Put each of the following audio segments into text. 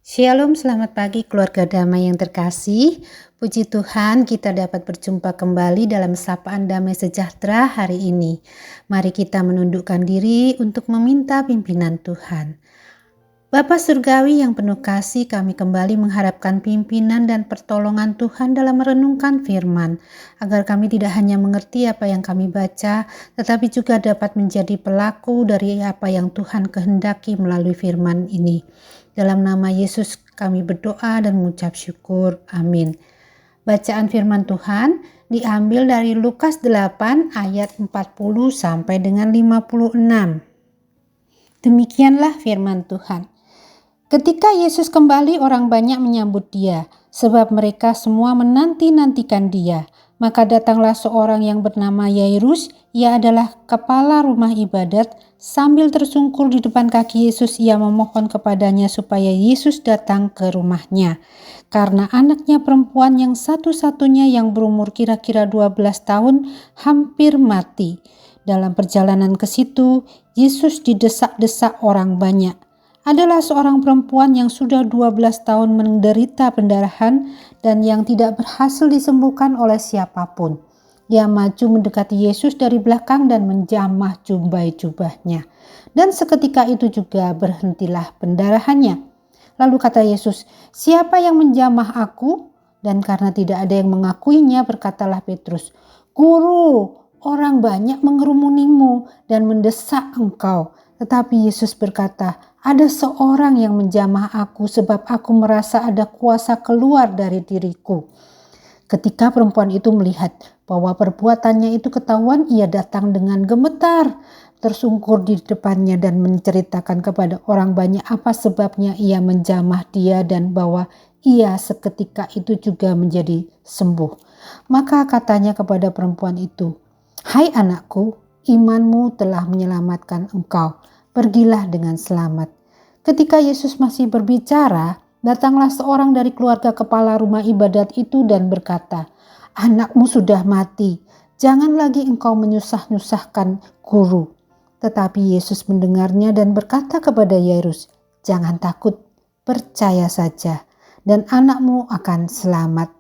Shalom, selamat pagi keluarga damai yang terkasih. Puji Tuhan kita dapat berjumpa kembali dalam sapaan damai sejahtera hari ini. Mari kita menundukkan diri untuk meminta pimpinan Tuhan. Bapa Surgawi yang penuh kasih, kami kembali mengharapkan pimpinan dan pertolongan Tuhan dalam merenungkan firman, agar kami tidak hanya mengerti apa yang kami baca, tetapi juga dapat menjadi pelaku dari apa yang Tuhan kehendaki melalui firman ini. Dalam nama Yesus kami berdoa dan mengucap syukur. Amin. Bacaan firman Tuhan diambil dari Lukas 8 ayat 40 sampai dengan 56. Demikianlah firman Tuhan. Ketika Yesus kembali, orang banyak menyambut dia, sebab mereka semua menanti-nantikan dia. Maka datanglah seorang yang bernama Yairus, ia adalah kepala rumah ibadat. Sambil tersungkur di depan kaki Yesus, ia memohon kepadanya supaya Yesus datang ke rumahnya. Karena anaknya perempuan yang satu-satunya yang berumur kira-kira 12 tahun hampir mati. Dalam perjalanan ke situ, Yesus didesak-desak orang banyak. Adalah seorang perempuan yang sudah 12 tahun menderita pendarahan dan yang tidak berhasil disembuhkan oleh siapapun. Ia maju mendekati Yesus dari belakang dan menjamah jubah-jubahnya. Dan seketika itu juga berhentilah pendarahannya. Lalu kata Yesus, "Siapa yang menjamah aku?" Dan karena tidak ada yang mengakuinya, berkatalah Petrus, "Guru, orang banyak mengerumunimu dan mendesak engkau." Tetapi Yesus berkata, "Ada seorang yang menjamah aku sebab aku merasa ada kuasa keluar dari diriku." Ketika perempuan itu melihat bahwa perbuatannya itu ketahuan, ia datang dengan gemetar, tersungkur di depannya dan menceritakan kepada orang banyak apa sebabnya ia menjamah dia dan bahwa ia seketika itu juga menjadi sembuh. Maka katanya kepada perempuan itu, "Hai anakku, imanmu telah menyelamatkan engkau. Pergilah dengan selamat." Ketika Yesus masih berbicara, datanglah seorang dari keluarga kepala rumah ibadat itu dan berkata, "Anakmu sudah mati, jangan lagi engkau menyusah-nyusahkan guru." Tetapi Yesus mendengarnya dan berkata kepada Yairus, "Jangan takut, percaya saja, dan anakmu akan selamat."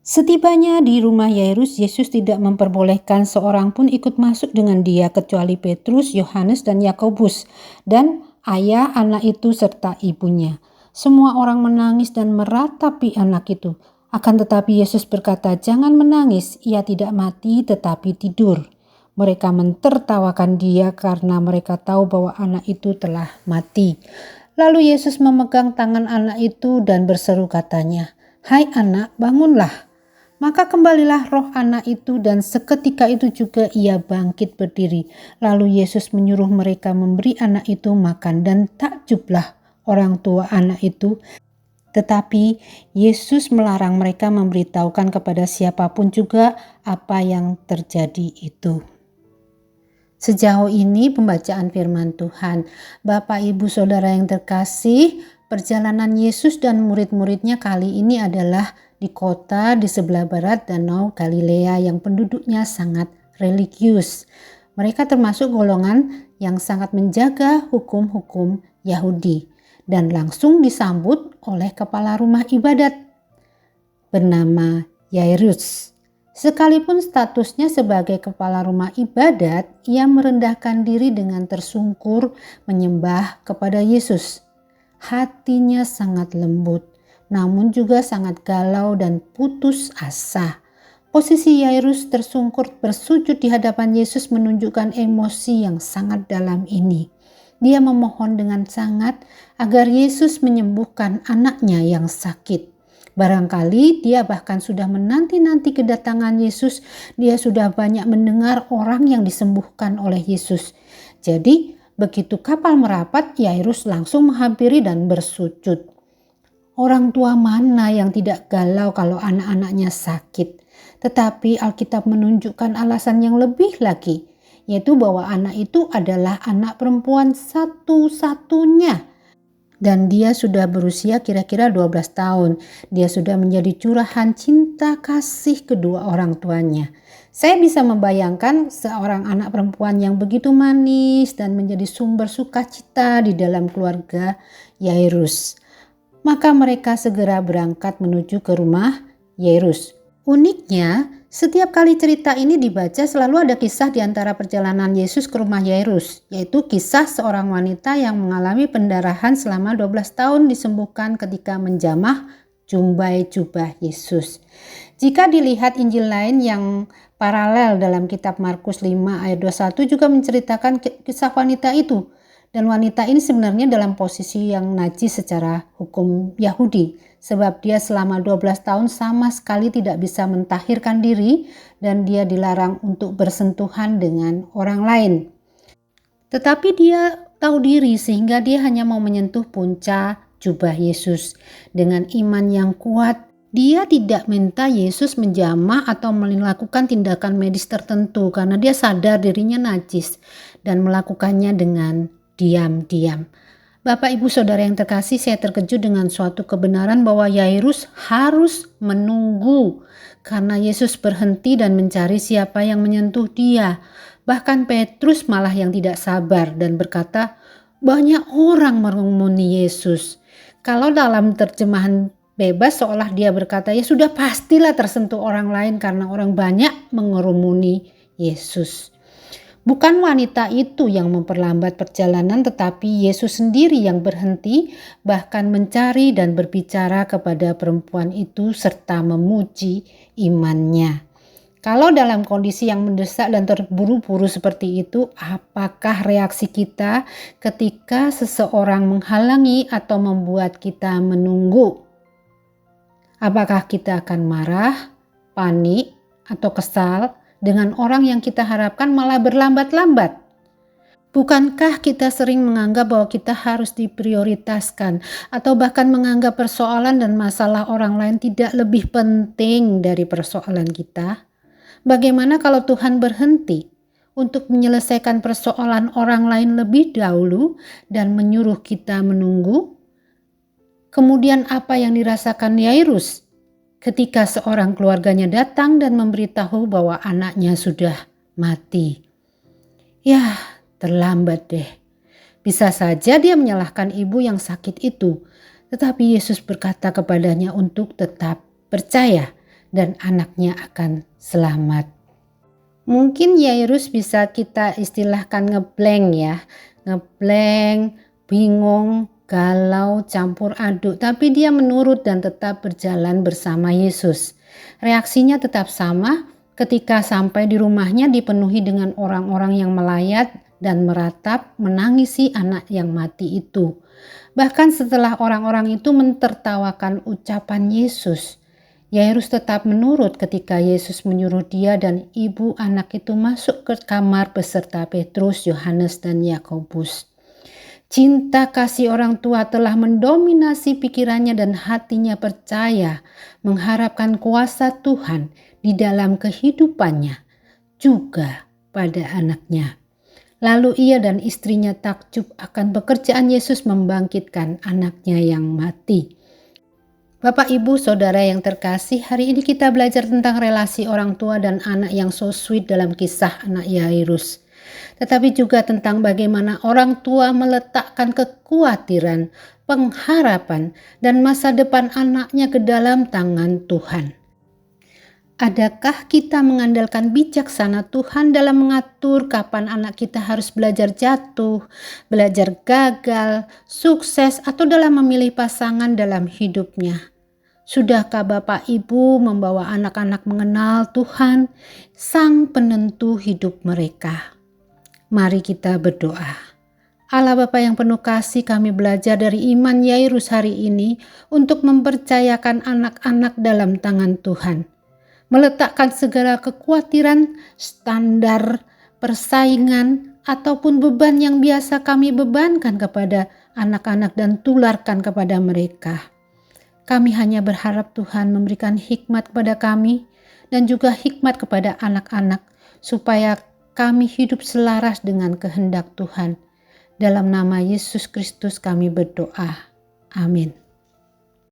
Setibanya di rumah Yairus, Yesus tidak memperbolehkan seorang pun ikut masuk dengan dia kecuali Petrus, Yohanes, dan Yakobus, dan ayah anak itu serta ibunya. Semua orang menangis dan meratapi anak itu. Akan tetapi Yesus berkata, "Jangan menangis, ia tidak mati tetapi tidur." Mereka mentertawakan dia karena mereka tahu bahwa anak itu telah mati. Lalu Yesus memegang tangan anak itu dan berseru katanya, "Hai anak, bangunlah." Maka kembalilah roh anak itu dan seketika itu juga ia bangkit berdiri. Lalu Yesus menyuruh mereka memberi anak itu makan dan takjublah orang tua anak itu. Tetapi Yesus melarang mereka memberitahukan kepada siapapun juga apa yang terjadi itu. Sejauh ini pembacaan firman Tuhan. Bapak, Ibu, Saudara yang terkasih, perjalanan Yesus dan murid-muridnya kali ini adalah di kota di sebelah barat Danau Galilea yang penduduknya sangat religius. Mereka termasuk golongan yang sangat menjaga hukum-hukum Yahudi dan langsung disambut oleh kepala rumah ibadat bernama Yairus. Sekalipun statusnya sebagai kepala rumah ibadat, ia merendahkan diri dengan tersungkur menyembah kepada Yesus. Hatinya sangat lembut, namun juga sangat galau dan putus asa. Posisi Yairus tersungkur bersujud di hadapan Yesus menunjukkan emosi yang sangat dalam ini. Dia memohon dengan sangat agar Yesus menyembuhkan anaknya yang sakit. Barangkali dia bahkan sudah menanti-nanti kedatangan Yesus. Dia sudah banyak mendengar orang yang disembuhkan oleh Yesus. Jadi begitu kapal merapat, Yairus langsung menghampiri dan bersujud. Orang tua mana yang tidak galau kalau anak-anaknya sakit? Tetapi Alkitab menunjukkan alasan yang lebih lagi, yaitu bahwa anak itu adalah anak perempuan satu-satunya. Dan dia sudah berusia kira-kira 12 tahun. Dia sudah menjadi curahan cinta kasih kedua orang tuanya. Saya bisa membayangkan seorang anak perempuan yang begitu manis dan menjadi sumber sukacita di dalam keluarga Yairus. Maka mereka segera berangkat menuju ke rumah Yairus. Uniknya, setiap kali cerita ini dibaca selalu ada kisah di antara perjalanan Yesus ke rumah Yairus, yaitu kisah seorang wanita yang mengalami pendarahan selama 12 tahun disembuhkan ketika menjamah jumbai jubah Yesus. Jika dilihat Injil lain yang paralel dalam kitab Markus 5 ayat 21 juga menceritakan kisah wanita itu. Dan wanita ini sebenarnya dalam posisi yang najis secara hukum Yahudi. Sebab dia selama 12 tahun sama sekali tidak bisa mentahirkan diri dan dia dilarang untuk bersentuhan dengan orang lain. Tetapi dia tahu diri sehingga dia hanya mau menyentuh punca jubah Yesus. Dengan iman yang kuat, dia tidak minta Yesus menjamah atau melakukan tindakan medis tertentu karena dia sadar dirinya najis dan melakukannya dengan diam-diam. Bapak, Ibu, Saudara yang terkasih, saya terkejut dengan suatu kebenaran bahwa Yairus harus menunggu karena Yesus berhenti dan mencari siapa yang menyentuh dia. Bahkan Petrus malah yang tidak sabar dan berkata, banyak orang mengerumuni Yesus. Kalau dalam terjemahan bebas seolah dia berkata, ya sudah pastilah tersentuh orang lain karena orang banyak mengerumuni Yesus. Bukan wanita itu yang memperlambat perjalanan, tetapi Yesus sendiri yang berhenti, bahkan mencari dan berbicara kepada perempuan itu serta memuji imannya. Kalau dalam kondisi yang mendesak dan terburu-buru seperti itu, apakah reaksi kita ketika seseorang menghalangi atau membuat kita menunggu? Apakah kita akan marah, panik, atau kesal dengan orang yang kita harapkan malah berlambat-lambat? Bukankah kita sering menganggap bahwa kita harus diprioritaskan atau bahkan menganggap persoalan dan masalah orang lain tidak lebih penting dari persoalan kita? Bagaimana kalau Tuhan berhenti untuk menyelesaikan persoalan orang lain lebih dahulu dan menyuruh kita menunggu? Kemudian apa yang dirasakan Yairus ketika seorang keluarganya datang dan memberitahu bahwa anaknya sudah mati? Ya, terlambat deh. Bisa saja dia menyalahkan ibu yang sakit itu, tetapi Yesus berkata kepadanya untuk tetap percaya dan anaknya akan selamat. Mungkin Yairus bisa kita istilahkan ngeblank ya. Ngeblank, bingung, galau, campur aduk. Tapi dia menurut dan tetap berjalan bersama Yesus. Reaksinya tetap sama ketika sampai di rumahnya dipenuhi dengan orang-orang yang melayat dan meratap menangisi anak yang mati itu. Bahkan setelah orang-orang itu mentertawakan ucapan Yesus, Yairus tetap menurut ketika Yesus menyuruh dia dan ibu anak itu masuk ke kamar beserta Petrus, Yohanes, dan Yakobus. Cinta kasih orang tua telah mendominasi pikirannya dan hatinya percaya mengharapkan kuasa Tuhan di dalam kehidupannya, juga pada anaknya. Lalu ia dan istrinya takjub akan pekerjaan Yesus membangkitkan anaknya yang mati. Bapak, Ibu, Saudara yang terkasih, hari ini kita belajar tentang relasi orang tua dan anak yang so sweet dalam kisah anak Yairus. Tetapi juga tentang bagaimana orang tua meletakkan kekhawatiran, pengharapan, dan masa depan anaknya ke dalam tangan Tuhan. Adakah kita mengandalkan bijaksana Tuhan dalam mengatur kapan anak kita harus belajar jatuh, belajar gagal, sukses, atau dalam memilih pasangan dalam hidupnya? Sudahkah Bapak Ibu membawa anak-anak mengenal Tuhan, Sang Penentu hidup mereka? Mari kita berdoa. Allah Bapa yang penuh kasih, kami belajar dari iman Yairus hari ini untuk mempercayakan anak-anak dalam tangan Tuhan. Meletakkan segala kekhawatiran, standar, persaingan, ataupun beban yang biasa kami bebankan kepada anak-anak dan tularkan kepada mereka. Kami hanya berharap Tuhan memberikan hikmat kepada kami dan juga hikmat kepada anak-anak supaya kami hidup selaras dengan kehendak Tuhan. Dalam nama Yesus Kristus kami berdoa. Amin.